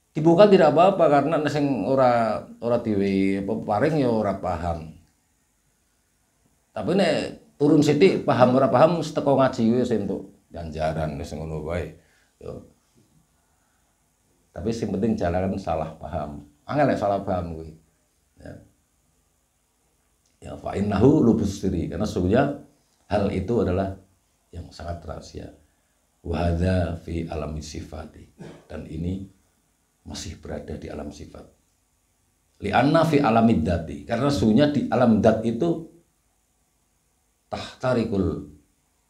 dibuka tidak apa-apa karena sing ora diwe paring ya ora paham. Tapi nek turun sithik paham ora paham teko ngaji wis entuk ganjaran wis ngono wae. Yo. Tapi sing penting jangan salah paham. Angel salah paham kuwi. Ya. Ya fa innahu lubus siri, karena sesungguhnya hal itu adalah yang sangat rahasia. Wa hadza fi alami sifati, dan ini masih berada di alam sifat. Li'anna fi alamid dati, karena sesungguhnya di alam dat itu tahtarikul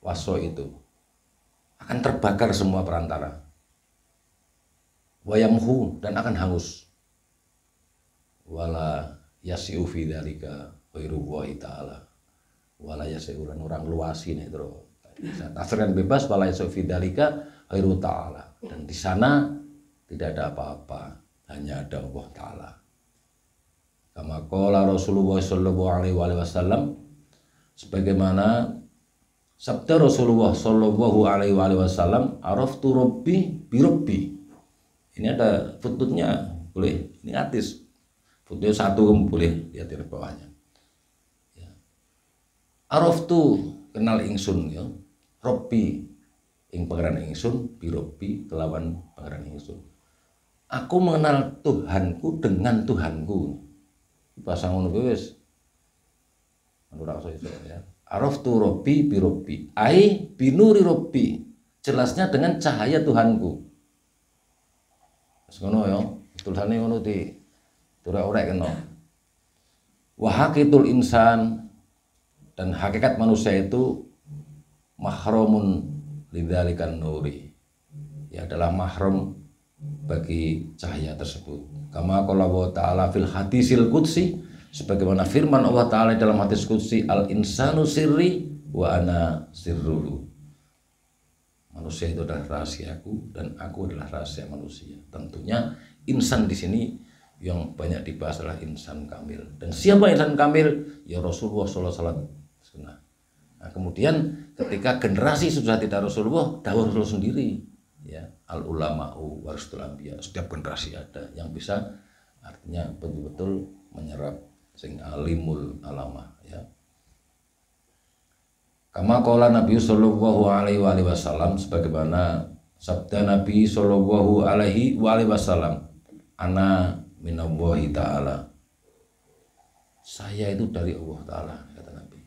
waso itu akan terbakar semua perantara. Wayamhu, dan akan hangus. Wala yasi'u fi dzalika ghairu wahi ta'ala. Wala yasi'u, orang luasi nih terus. Tafsiran bebas wala yasi'u fi dzalika ghairu ta'ala. Dan di sana tidak ada apa-apa, hanya ada Allah Ta'ala. Kama qala Rasulullah sallallahu alaihi wasallam, sebagaimana sabda Rasulullah sallallahu alaihi wasallam, araftu rabbi bi rabbi. Ini ada footnote-nya, boleh ini hadis. Footnote 1 boleh lihat di bawahnya. Ya. Araftu, kenal ingsun ya. Rabbi ing pangeran ingsun, bi rabbi kelawan pangeran ingsun. Aku mengenal Tuhanku dengan Tuhanku. Bahasa ngono wis. Ora usah iso ya. Araftu rabbi bi rabbi, ai binuri rabbi. Jelasnya dengan cahaya Tuhanku. Wis ngono ya. Tulisane ngono di turek-urek kena. Wa haqiqatul insan, dan hakikat manusia itu mahramun lidzalikan nuri. Ya adalah mahram bagi cahaya tersebut. Kama qala Allah Ta'ala fil hadisil qudsi, sebagaimana firman Allah Ta'ala dalam hadis qudsi, al insanu sirri wa ana sirruhu. Manusia itu adalah rahasiaku dan aku adalah rahasia manusia. Tentunya insan di sini yang banyak dibahas adalah insan kamil. Dan siapa insan kamil? Ya Rasulullah sallallahu alaihi wasallam. Nah, kemudian ketika generasi sudah tidak Rasulullah, dawuh Rasul sendiri. Ya, al ulama'u warasatul anbiya, setiap generasi ada yang bisa, artinya betul-betul menyerap sing alimul alamah ya. Kama qala Nabi sallallahu alaihi wasallam, sebagaimana sabda Nabi sallallahu alaihi wasallam, ana minallahi ta'ala, saya itu dari Allah Ta'ala, kata Nabi.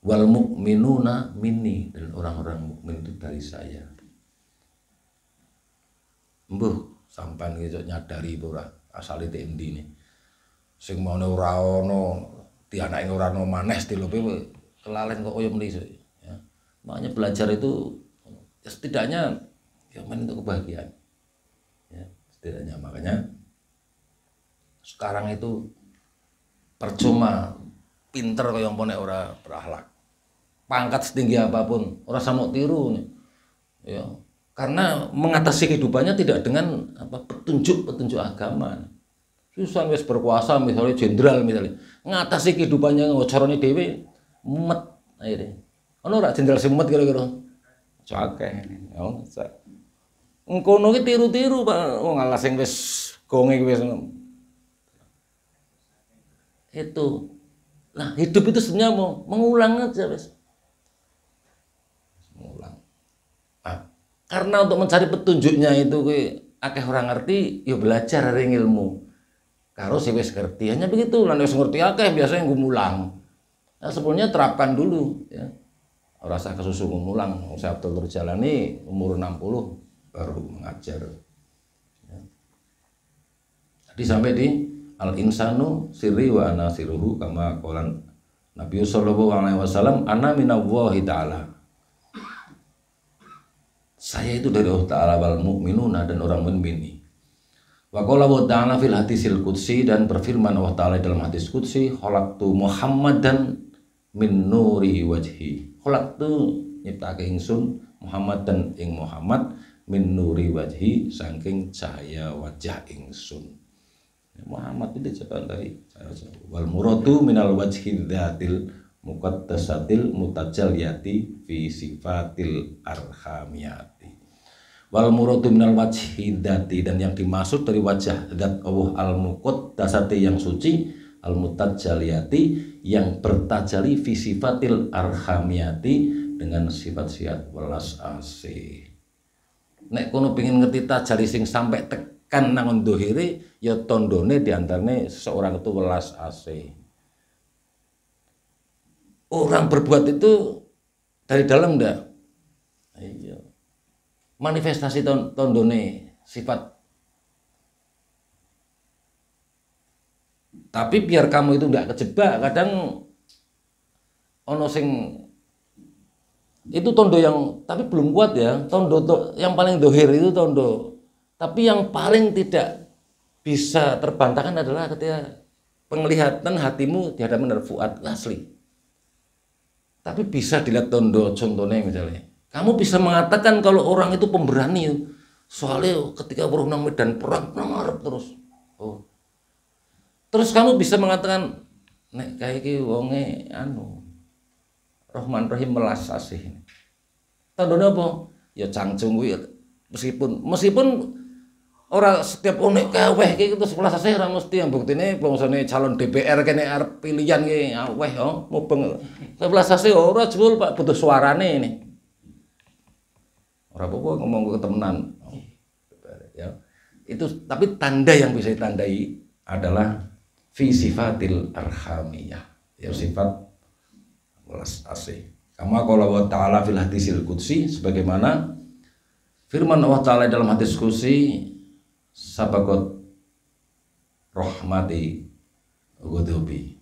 Wal mu'minuna minni, dan orang-orang mukmin itu dari saya. Mbuh sampean iki nyadari ora asale te endi ne. Sing maune ora ana, dianake ora ana maneh stilope kelalen kok koyo meni ya. Makanya belajar itu ya setidaknya ya untuk kebahagiaan. Ya, setidaknya makanya sekarang itu percuma pinter kaya mpone ora berakhlak. Pangkat setinggi apapun ora samuk tiru nih. Ya. Karena mengatasi kehidupannya tidak dengan petunjuk agama. Susah wis berkuasa misalnya jenderal misalnya, ngatasi kehidupannya ngocorone dhewe mumet akhirnya. Ono ora jenderal sing mumet kira-kira? Cakek. Ya, engkono ki tiru-tiru Pak, wong alas sing wis gonge wis itu. Nah, hidup itu sebenarnya mau mengulang aja wis. karena untuk mencari petunjuknya itu akeh orang ngerti, ya belajar dari ilmu. Karo sing wis ngerti, hanya begitu. Lan wis ngerti akeh biasanya ngumulang. Nah, sebelumnya terapkan dulu ya. Ora usah kesusu ngumulang. Saya Abdul Jalani umur 60 baru mengajar. Ya. Jadi sampai di al insanu sirri wa ana sirruhu kama qalan Nabi sallallahu alaihi wasallam ana minallahi ta'ala. Saya itu dari Allah Ta'ala wal mu'minuna dan orang mukmin. Wa qala wa ta'ala fil hadisil qudsi dan berfirman Allah Ta'ala dalam hadis qudsi khalaqtu Muhammadan min nuri wajhi. Khalaqtu nyiptake ingsun Muhammad dan ing Muhammad min nuri wajhi saking cahaya wajah ingsun. Muhammad itu diciptakan dari wal muradu minal wajhi dzatil muqaddasatil mutajalliyati fi sifatil arhamiyati. Wal muradu minal wajhi dzati dan yang dimaksud dari wajah zat Allah al muqaddasati yang suci al mutajalliyati yang bertajali fi sifatil arhamiyati dengan sifat-sifat welas asih. Nek kono pengen ngerti tajali sing sampai tekan nang ndohire ya tandane diantarane seseorang itu welas asih. Orang berbuat itu dari dalam ndak? Iya. Manifestasi tandane sifat. Tapi biar kamu itu ndak kejebak, kadang ono sing itu tondo yang tapi belum kuat ya, tondo yang paling dohir itu tondo, tapi yang paling tidak bisa terbantahkan adalah ketika penglihatan hatimu di hadapan fuad asli. Tapi bisa dilihat tondo contohnya misalnya, kamu bisa mengatakan kalau orang itu pemberani, soalnya ketika beruang nang medan perang ngarep terus, oh, terus kamu bisa mengatakan nek kayak iki wonge anu Rahman Rahim melas asih. Tandone apa? Ya cangcung kuwi meskipun ora setiap nek kaweh iki itu sebelah asih ora mesti yang buktine bangsane calon DPR kene arep pilihan ki aweh yo mubeng. Sebelah asih ora jebul Pak butuh suarane ini. Ora apa-apa ngomong ke temenan. Ya. Itu tapi tanda yang bisa ditandai adalah fi sifatil arhamiyah. Ya sifat welas asih. Kama qala wa ta'ala fil hadisil qudsi sebagaimana firman Allah Ta'ala dalam hadis qudsi sabaqat rahmati ghadabi.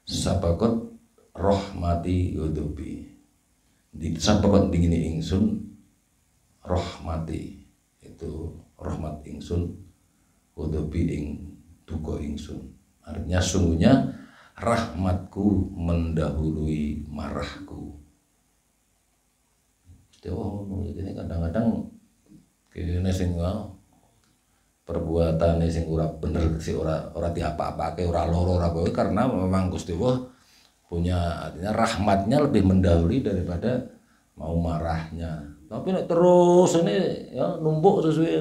Sabaqat rahmati ghadabi. Di sabaqat dingini ingsun rahmati itu rahmat ingsun ghadabi ing duka ingsun. Artinya sungguhnya rahmatku mendahului marahku. Jadi kadang-kadang kene sing perbuatan sing ora bener sing ora diapa-apake ora loro ora kowe karena memang Gusti Allah punya artinya rahmatnya lebih mendahului daripada mau marahnya. Tapi nek terus ini ya numpuk sesuai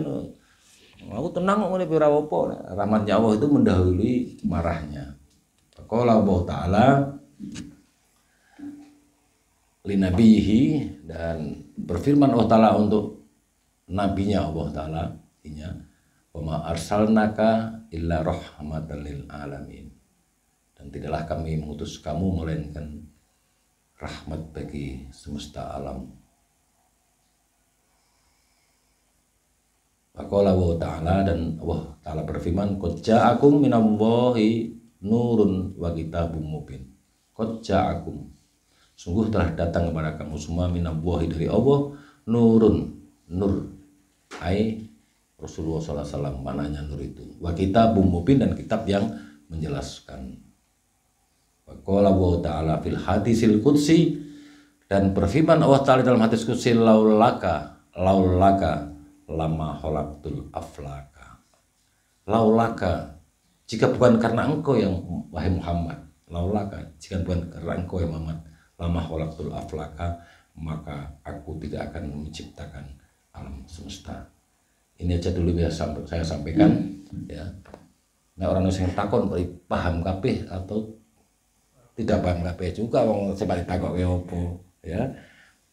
aku tenang kok ngene ora apa. Rahmatnya Allah itu mendahului marahnya. Qala Allah Ta'ala linabihi dan berfirman Allah Ta'ala untuk nabinya Allah Ta'ala wa ma arsalnaka illa rahmatan lil alamin dan tidaklah kami mengutus kamu melainkan rahmat bagi semesta alam. Qala Allah Ta'ala dan Allah Ta'ala berfirman qad ja'akum minallahi nurun wa kitabum mubin. Qad ja'akum sungguh telah datang kepada kamu semua minallahi dari Allah nurun nur ai Rasulullah sallallahu alaihi wasallam mananya nur itu wa kitabum mubin dan kitab yang menjelaskan. Wa qala Allah Ta'ala fil hadisil qudsi dan berfirman Allah Ta'ala dalam hadis qudsi laulaka lama khalaqtul aflaka. Laulaka jika bukan karena engkau yang wahai Muhammad, laulaka jika bukan karena engkau yang Muhammad, lama khalaqtul aflaka maka aku tidak akan menciptakan alam semesta. Ini aja dulu biasa saya sampaikan ya. Nah orang yang takon paham kabeh atau tidak paham kabeh juga wong sing takok opo ya.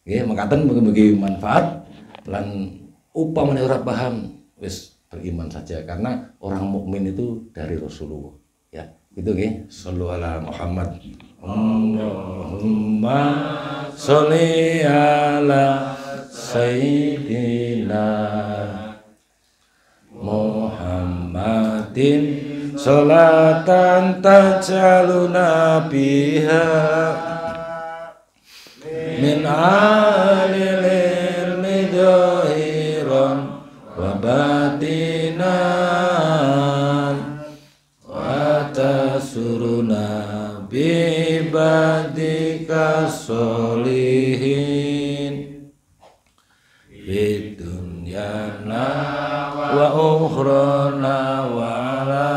Nggih, makaten mugi-mugi manfaat lan upamane ora paham wis beriman saja karena orang mukmin itu dari Rasulullah. Ya, itu nggih. Shallu ala Muhammad. Allahumma sholli ala sayyidina Muhammadin sholatan taj'aluna biha min alil ilmi dhahiran wa batinan wa tasuruna bi ibadika sholihin fid dunyana wa ukhrana wa ala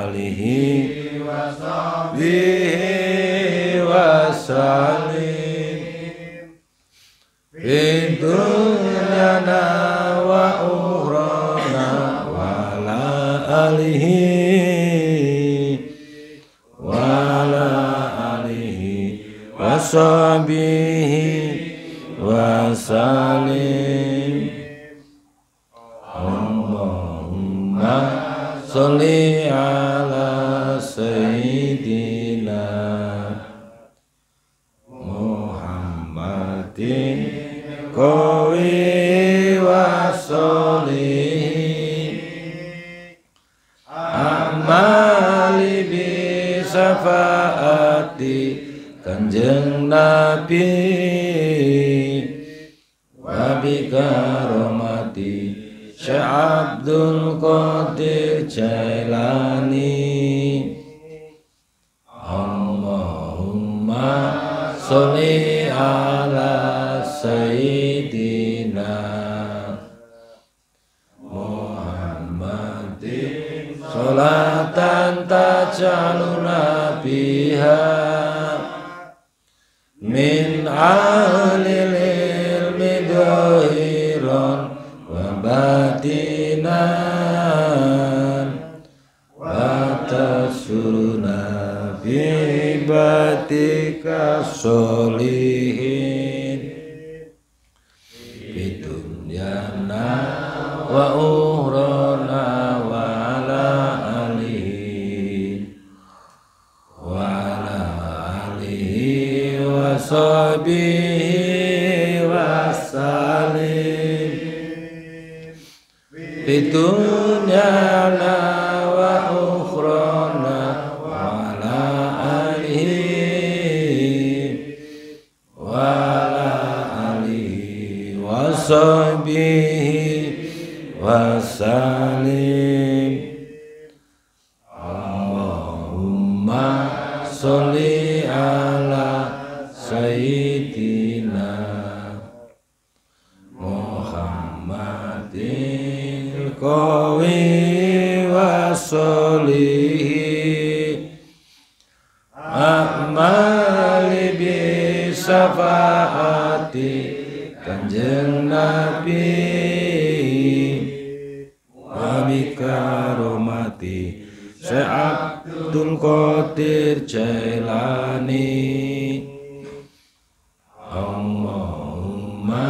alihi wa sahbihi wa salim fid dunyana wa ukhrana wa ala alihi wa sahbihi wa salim. Allahumma sholli ala sayyidina Muhammadin qawi wa sholihin amali bi syafaati Kanjeng Nabi wa bi karomati Syekh Abdul Qadir Jailani. Allahumma sholli ala sayyidina Muhammadin sholatan taj'aluna biha min alil ilmi dhahiran wa batinan wa tasuruna bi ibadika sholihin fid dunyana wa ukhrana wa ala alihi wa sahbihi wa salim fid dunyana wa ukhrana wa ala alihi wa sahbihi wa salim. Allahumma sholli ala sayyidina Muhammadin qawi wa sholihin amali bi syafaati Kanjeng Nabi wa bi karomati Syekh Abdul Qadir Jailani. Allahumma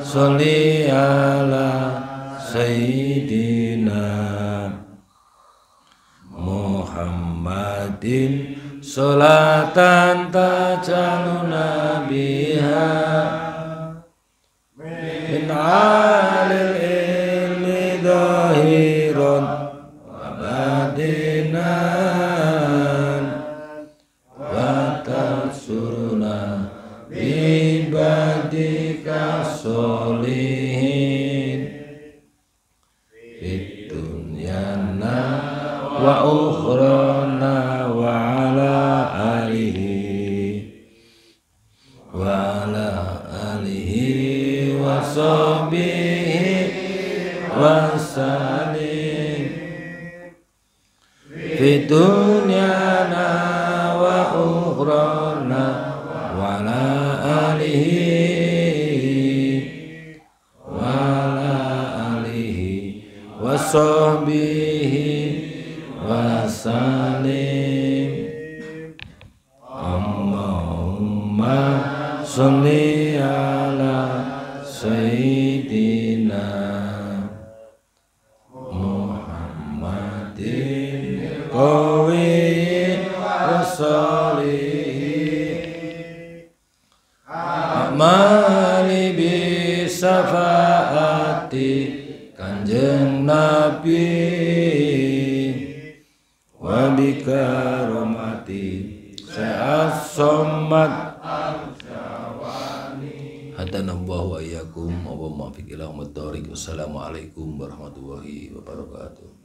sholli ala sayyidina Muhammadin sholatan taj'aluna biha min alil ilmi dhahiran wa batinan wa tasuruna bi ibadika sholihin fid dunyana wa ukhrana wa ala alihi wa sahbihi wa salim fid dunyana wa ukhrana wa ala alihi wa sahbihi wa salim. qawi wasolihin amali bisafaati Kanjeng Nabi wa bikaromati As-Somad Hadanallahu wa iyyakum wa muwaffiq ila aqwamit thoriq. Wassalamualaikum warahmatullahi wabarakatuh.